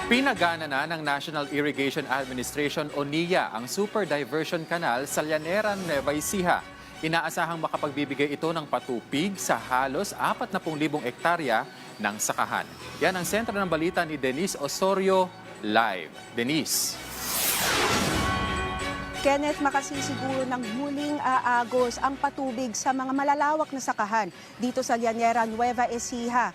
Pinagana na ng National Irrigation Administration o NIA ang Super Diversion Canal sa Llanera, Nueva Ecija. Inaasahang makapagbibigay ito ng patupig sa halos 40,000 hektarya ng sakahan. Yan ang sentro ng balita ni Denise Osorio live. Denise. Kenneth, makasisiguro ng muling aagos ang patubig sa mga malalawak na sakahan dito sa Llanera, Nueva Ecija.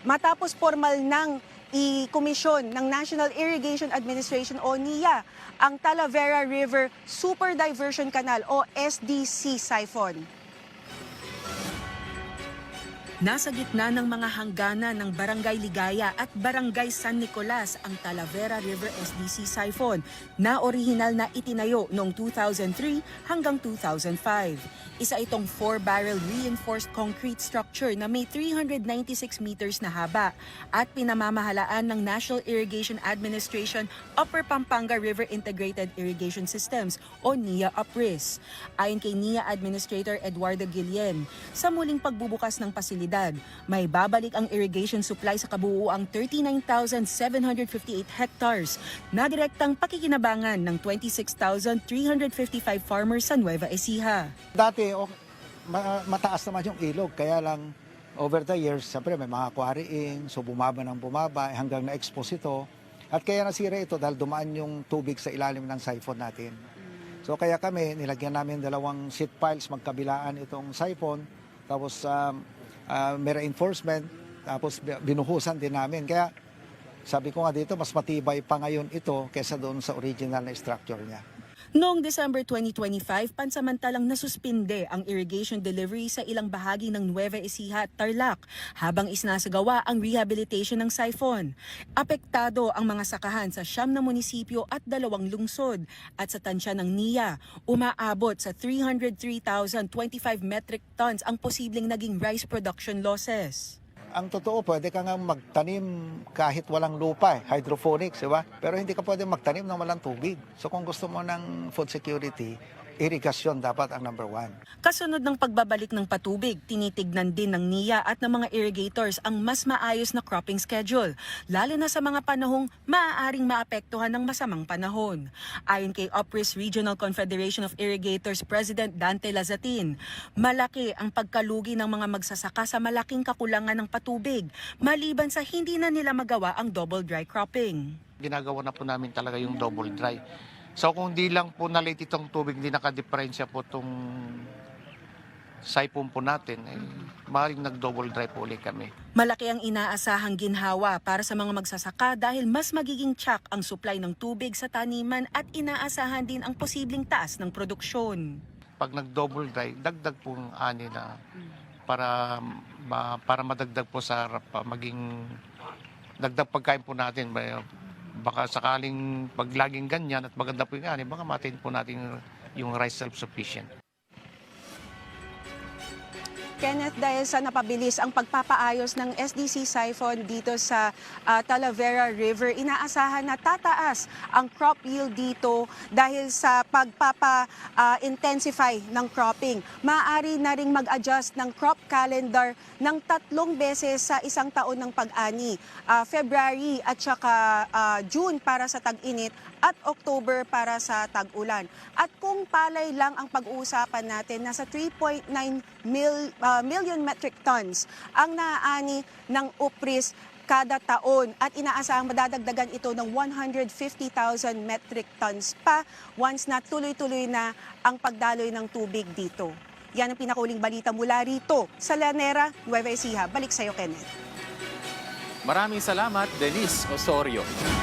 Matapos formal ng i-komisyon ng National Irrigation Administration o NIA ang Talavera River Super Diversion Canal o SDC siphon. Nasa gitna ng mga hangganan ng Barangay Ligaya at Barangay San Nicolas ang Talavera River SDC siphon na orihinal na itinayo noong 2003 hanggang 2005. Isa itong 4-barrel reinforced concrete structure na may 396 meters na haba at pinamamahalaan ng National Irrigation Administration Upper Pampanga River Integrated Irrigation Systems o NIA-UPRIS. Ayon kay NIA Administrator Eduardo Guillen, sa muling pagbubukas ng pasilidad, may babalik ang irrigation supply sa kabuuang 39,758 hectares na direktang pakikinabangan ng 26,355 farmers sa Nueva Ecija. Dati mataas naman yung ilog, kaya lang over the years, siyempre may mga quarrying, so bumaba ng bumaba hanggang na-expose ito. At kaya nasira ito dahil dumaan yung tubig sa ilalim ng siphon natin. So kaya kami, nilagyan namin 2 sheet piles magkabilaan itong siphon, tapos may reinforcement, tapos binuhusan din namin. Kaya sabi ko nga dito, mas matibay pa ngayon ito kaysa doon sa original na structure niya. Noong December 2025, pansamantalang nasuspinde ang irrigation delivery sa ilang bahagi ng Nueva Ecija at Tarlac habang isinasagawa ang rehabilitation ng siphon. Apektado ang mga sakahan sa 9 na munisipyo at 2 lungsod at sa tansya ng NIA, umaabot sa 303,025 metric tons ang posibleng naging rice production losses. Ang totoo, pwede ka nga magtanim kahit walang lupa, hydroponics, di ba? Pero hindi ka pwede magtanim ng walang tubig. So kung gusto mo ng food security, irigasyon dapat ang number 1. Kasunod ng pagbabalik ng patubig, tinitignan din ng NIA at ng mga irrigators ang mas maayos na cropping schedule, lalo na sa mga panahong maaaring maapektuhan ng masamang panahon. Ayon kay UPRIS Regional Confederation of Irrigators President Dante Lazatin, malaki ang pagkalugi ng mga magsasaka sa malaking kakulangan ng patubig, maliban sa hindi na nila magawa ang double dry cropping. Ginagawa na po namin talaga yung double dry. So kung di lang po na-late itong tubig, hindi nakadiferensya po itong siphon po natin, maaaring nag-double dry po ulit kami. Malaki ang inaasahang ginhawa para sa mga magsasaka dahil mas magiging tiyak ang supply ng tubig sa taniman at inaasahan din ang posibleng taas ng produksyon. Pag nag-double dry, dagdag po ang ani na para madagdag po sa maging dagdag pagkain po natin. Baka sakaling pag laging ganyan at maganda po yung ani, baka matin po natin yung rice self-sufficient. Kenneth, dahil sa napabilis ang pagpapaayos ng SDC siphon dito sa Talavera River, inaasahan na tataas ang crop yield dito dahil sa pagpapa-intensify ng cropping. Maaari na ring mag-adjust ng crop calendar ng 3 beses sa isang taon ng pag-ani. February at saka June para sa tag-init at October para sa tag-ulan. At kung palay lang ang pag-uusapan natin, nasa 3.9 million metric tons ang naaani ng UPRIS kada taon at inaasahang madadagdagan ito ng 150,000 metric tons pa once na tuloy-tuloy na ang pagdaloy ng tubig dito. Yan ang pinakauling balita mula rito sa Llanera, Nueva Ecija. Balik sa iyo, Kenneth. Maraming salamat, Denise Osorio.